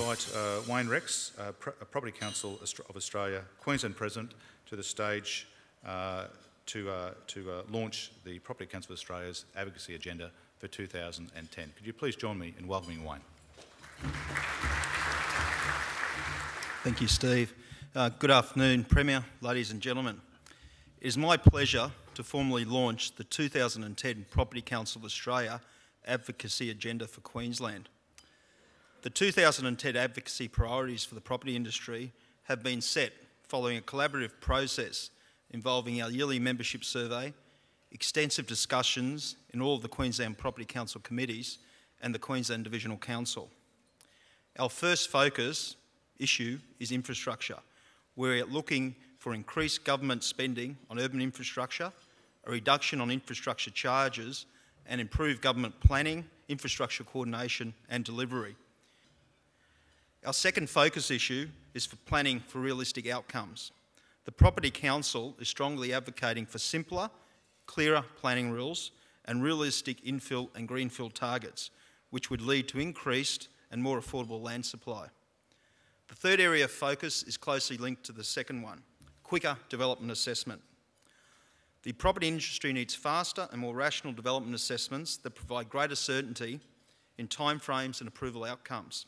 invite Wayne Rex, Property Council of Australia, Queensland President, to the stage to launch the Property Council of Australia's advocacy agenda for 2010. Could you please join me in welcoming Wayne? Thank you, Steve. Good afternoon, Premier, ladies and gentlemen. It is my pleasure to formally launch the 2010 Property Council of Australia advocacy agenda for Queensland. The 2010 advocacy priorities for the property industry have been set following a collaborative process involving our yearly membership survey, extensive discussions in all of the Queensland Property Council committees and the Queensland Divisional Council. Our first focus issue is infrastructure. We're looking for increased government spending on urban infrastructure, a reduction on infrastructure charges, and improved government planning, infrastructure coordination and delivery. Our second focus issue is for planning for realistic outcomes. The Property Council is strongly advocating for simpler, clearer planning rules and realistic infill and greenfield targets, which would lead to increased and more affordable land supply. The third area of focus is closely linked to the second one, quicker development assessment. The property industry needs faster and more rational development assessments that provide greater certainty in timeframes and approval outcomes.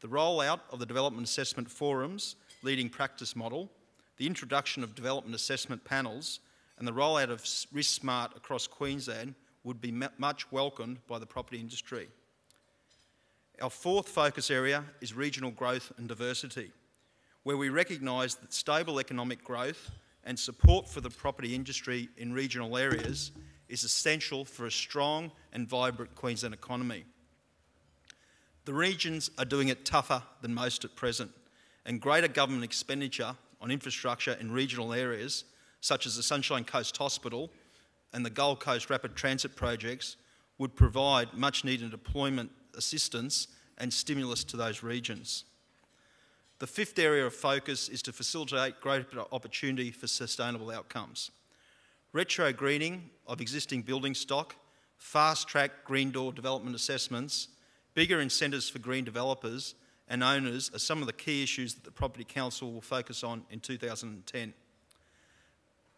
The rollout of the Development Assessment Forum's leading practice model, the introduction of development assessment panels, and the rollout of Risk Smart across Queensland would be much welcomed by the property industry. Our fourth focus area is regional growth and diversity, where we recognise that stable economic growth and support for the property industry in regional areas is essential for a strong and vibrant Queensland economy. The regions are doing it tougher than most at present, and greater government expenditure on infrastructure in regional areas, such as the Sunshine Coast Hospital and the Gold Coast Rapid Transit projects, would provide much needed employment assistance and stimulus to those regions. The fifth area of focus is to facilitate greater opportunity for sustainable outcomes. Retro greening of existing building stock, fast-track green door development assessments, bigger incentives for green developers and owners are some of the key issues that the Property Council will focus on in 2010.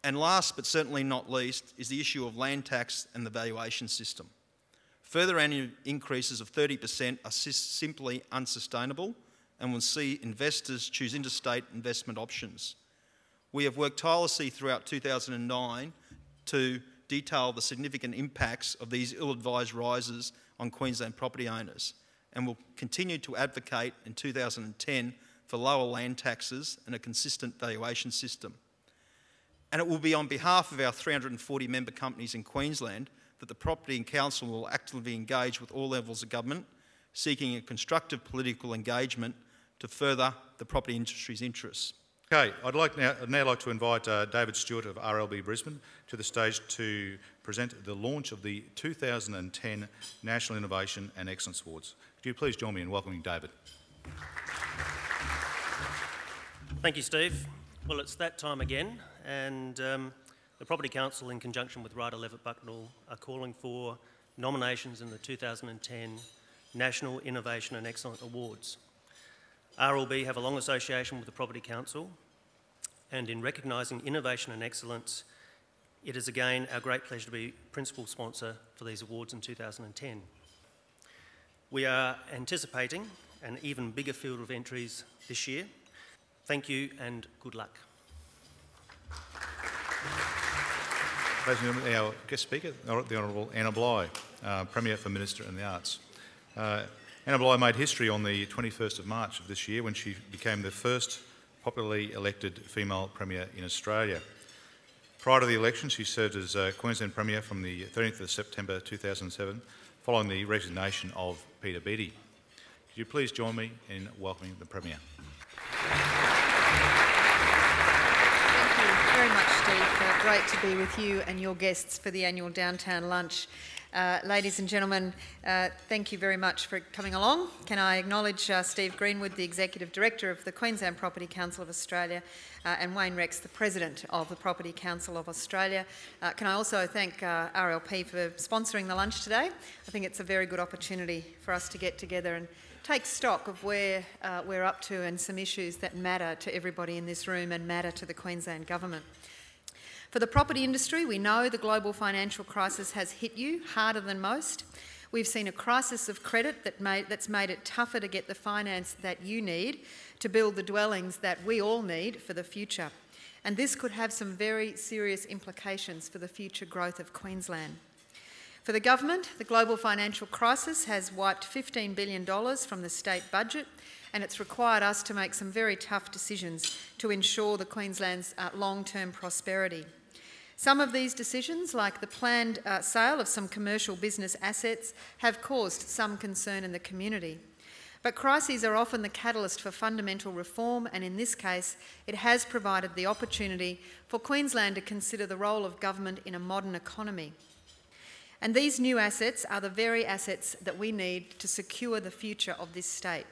And last but certainly not least is the issue of land tax and the valuation system. Further annual increases of 30% are simply unsustainable and will see investors choose interstate investment options. We have worked tirelessly throughout 2009 to detail the significant impacts of these ill-advised rises on Queensland property owners, and will continue to advocate in 2010 for lower land taxes and a consistent valuation system. And it will be on behalf of our 340 member companies in Queensland that the Property Council will actively engage with all levels of government, seeking a constructive political engagement to further the property industry's interests. Okay, I'd now like to invite David Stewart of RLB Brisbane to the stage to present the launch of the 2010 National Innovation and Excellence Awards. Could you please join me in welcoming David? Thank you, Steve. Well, it's that time again, and the Property Council, in conjunction with Ryder Levitt Bucknell, are calling for nominations in the 2010 National Innovation and Excellence Awards. RLB have a long association with the Property Council, and in recognising innovation and excellence, it is again our great pleasure to be principal sponsor for these awards in 2010. We are anticipating an even bigger field of entries this year. Thank you and good luck. Ladies and gentlemen, our guest speaker, the Honourable Anna Bligh, Premier for Minister and the Arts. Anna Bligh made history on the 21st of March of this year when she became the first popularly elected female Premier in Australia. Prior to the election, she served as Queensland Premier from the 13th of September 2007, following the resignation of Peter Beattie. Could you please join me in welcoming the Premier? Thank you very much, Steve. Great to be with you and your guests for the annual Downtown Lunch. Ladies and gentlemen, thank you very much for coming along. Can I acknowledge Steve Greenwood, the Executive Director of the Queensland Property Council of Australia, and Wayne Rex, the President of the Property Council of Australia. Can I also thank RLP for sponsoring the lunch today? I think it's a very good opportunity for us to get together and take stock of where we're up to and some issues that matter to everybody in this room and matter to the Queensland Government. For the property industry, we know the global financial crisis has hit you harder than most. We've seen a crisis of credit that's made it tougher to get the finance that you need to build the dwellings that we all need for the future. And this could have some very serious implications for the future growth of Queensland. For the government, the global financial crisis has wiped $15 billion from the state budget, and it's required us to make some very tough decisions to ensure the Queensland's long-term prosperity. Some of these decisions, like the planned sale of some commercial business assets, have caused some concern in the community. But crises are often the catalyst for fundamental reform, and in this case, it has provided the opportunity for Queensland to consider the role of government in a modern economy. And these new assets are the very assets that we need to secure the future of this state.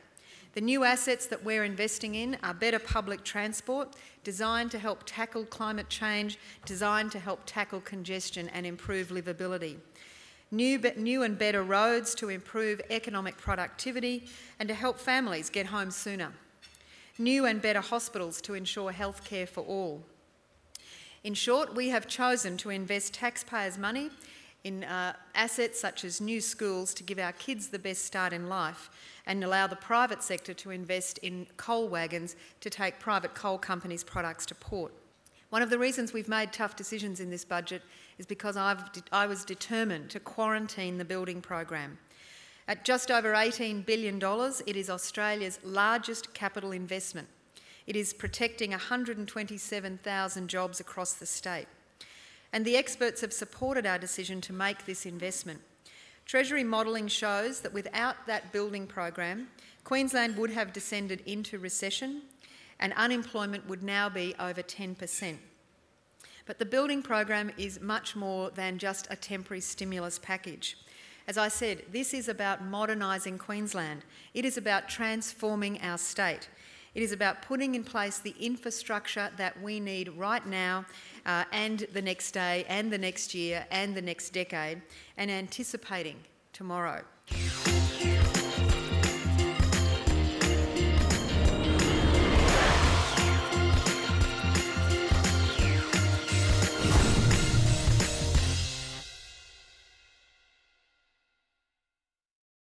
The new assets that we're investing in are better public transport, designed to help tackle climate change, designed to help tackle congestion and improve livability. New and better roads to improve economic productivity and to help families get home sooner. New and better hospitals to ensure health care for all. In short, we have chosen to invest taxpayers' money in assets such as new schools to give our kids the best start in life and allow the private sector to invest in coal wagons to take private coal companies' products to port. One of the reasons we've made tough decisions in this budget is because I was determined to quarantine the building program. At just over $18 billion, it is Australia's largest capital investment. It is protecting 127,000 jobs across the state. And the experts have supported our decision to make this investment. Treasury modelling shows that without that building program, Queensland would have descended into recession and unemployment would now be over 10%. But the building program is much more than just a temporary stimulus package. As I said, this is about modernising Queensland. It is about transforming our state. It is about putting in place the infrastructure that we need right now and the next day and the next year and the next decade and anticipating tomorrow.